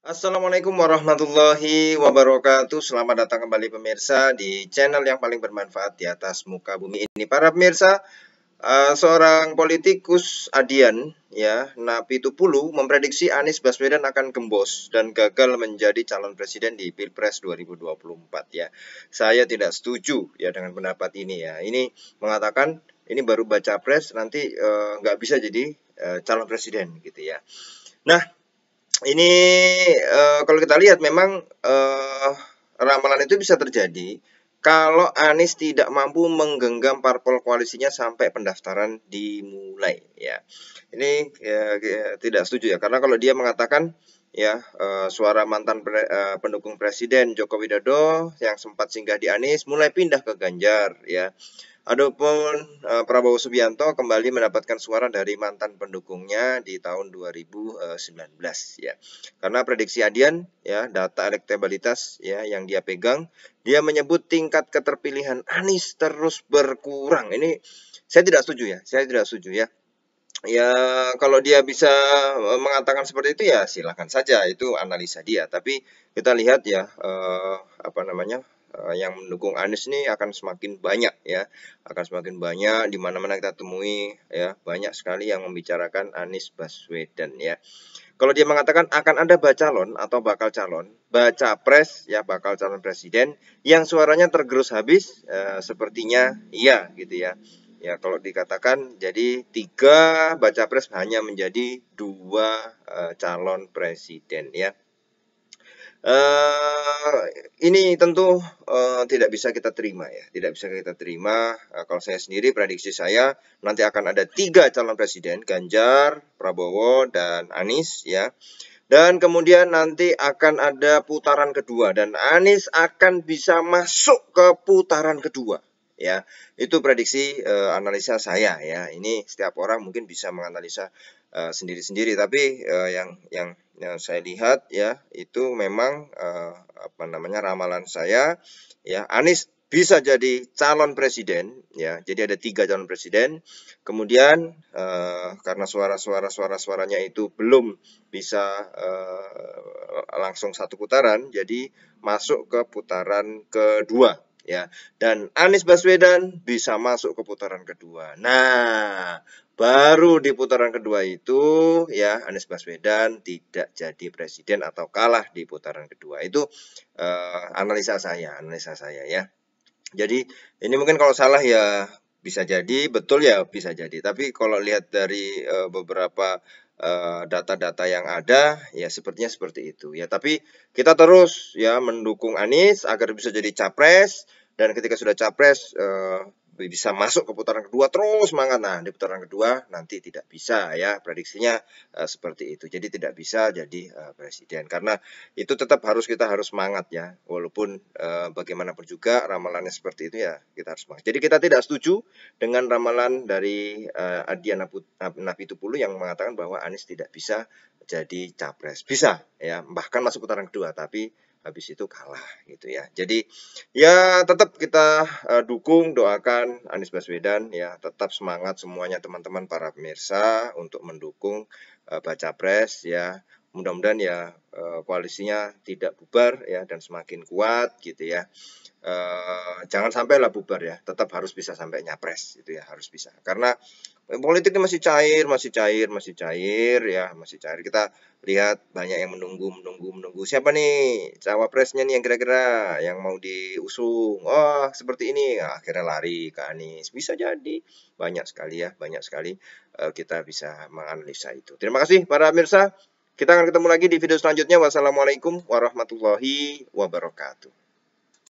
Assalamualaikum warahmatullahi wabarakatuh. Selamat datang kembali pemirsa di channel yang paling bermanfaat di atas muka bumi ini. Para pemirsa, seorang politikus Adian, ya, Napi Tupulu memprediksi Anies Baswedan akan gembos dan gagal menjadi calon presiden di Pilpres 2024, ya. Saya tidak setuju ya dengan pendapat ini, ya. Ini mengatakan ini baru baca pres, nanti nggak bisa jadi calon presiden gitu, ya. Nah, ini kalau kita lihat memang ramalan itu bisa terjadi kalau Anies tidak mampu menggenggam parpol koalisinya sampai pendaftaran dimulai, ya. Ini tidak setuju, ya, karena kalau dia mengatakan ya suara mantan pendukung Presiden Joko Widodo yang sempat singgah di Anies mulai pindah ke Ganjar, ya. Adapun Prabowo Subianto kembali mendapatkan suara dari mantan pendukungnya di tahun 2019, ya. Karena prediksi Adian, ya, data elektabilitas ya yang dia pegang, dia menyebut tingkat keterpilihan Anies terus berkurang. Ini saya tidak setuju, ya. Saya tidak setuju, ya. Ya, kalau dia bisa mengatakan seperti itu, ya silahkan saja, itu analisa dia. Tapi kita lihat, ya, apa namanya, yang mendukung Anies ini akan semakin banyak, ya, akan semakin banyak di mana-mana kita temui, ya, banyak sekali yang membicarakan Anies Baswedan, ya. Kalau dia mengatakan akan ada bacalon atau bakal calon, baca pres, ya, bakal calon presiden yang suaranya tergerus habis, sepertinya iya gitu, ya. Ya, kalau dikatakan jadi 3 baca pres hanya menjadi 2 calon presiden, ya. Ini tentu tidak bisa kita terima, ya, tidak bisa kita terima. Kalau saya sendiri, prediksi saya nanti akan ada 3 calon presiden, Ganjar, Prabowo, dan Anies, ya. Dan kemudian nanti akan ada putaran kedua dan Anies akan bisa masuk ke putaran kedua, ya. Itu prediksi analisa saya, ya. Ini setiap orang mungkin bisa menganalisa sendiri-sendiri, tapi yang saya lihat, ya, itu memang apa namanya, ramalan saya, ya, Anies bisa jadi calon presiden, ya. Jadi ada 3 calon presiden. Kemudian karena suaranya itu belum bisa langsung satu putaran, jadi masuk ke putaran kedua, ya. Dan Anies Baswedan bisa masuk ke putaran kedua. Nah, baru di putaran kedua itu, ya, Anies Baswedan tidak jadi presiden atau kalah di putaran kedua. Itu analisa saya, ya. Jadi ini mungkin kalau salah ya bisa jadi, betul ya bisa jadi. Tapi kalau lihat dari beberapa data-data yang ada, ya sepertinya seperti itu, ya. Tapi kita terus, ya, mendukung Anies agar bisa jadi capres, dan ketika sudah capres bisa masuk ke putaran kedua, terus semangat. Nah, di putaran kedua nanti tidak bisa, ya, prediksinya seperti itu. Jadi tidak bisa jadi presiden, karena itu tetap kita harus semangat, ya, walaupun bagaimanapun juga ramalannya seperti itu, ya, kita harus semangat. Jadi kita tidak setuju dengan ramalan dari Adian Napitupulu yang mengatakan bahwa Anies tidak bisa jadi capres. Bisa, ya, bahkan masuk putaran kedua, tapi habis itu kalah gitu, ya. Jadi ya tetap kita dukung, doakan Anies Baswedan, ya, tetap semangat semuanya teman-teman para pemirsa untuk mendukung baca pres, ya. Mudah-mudahan, ya, koalisinya tidak bubar, ya, dan semakin kuat gitu, ya. Jangan sampailah bubar, ya, tetap harus bisa sampai nyapres itu, ya, harus bisa. Karena politiknya masih cair, ya, masih cair. Kita lihat banyak yang menunggu. Siapa nih cawapresnya nih yang kira-kira yang mau diusung? Oh, seperti ini. Nah, akhirnya lari ke Anies. Bisa jadi. Banyak sekali, ya, banyak sekali kita bisa menganalisa itu. Terima kasih para pemirsa. Kita akan ketemu lagi di video selanjutnya. Wassalamualaikum warahmatullahi wabarakatuh.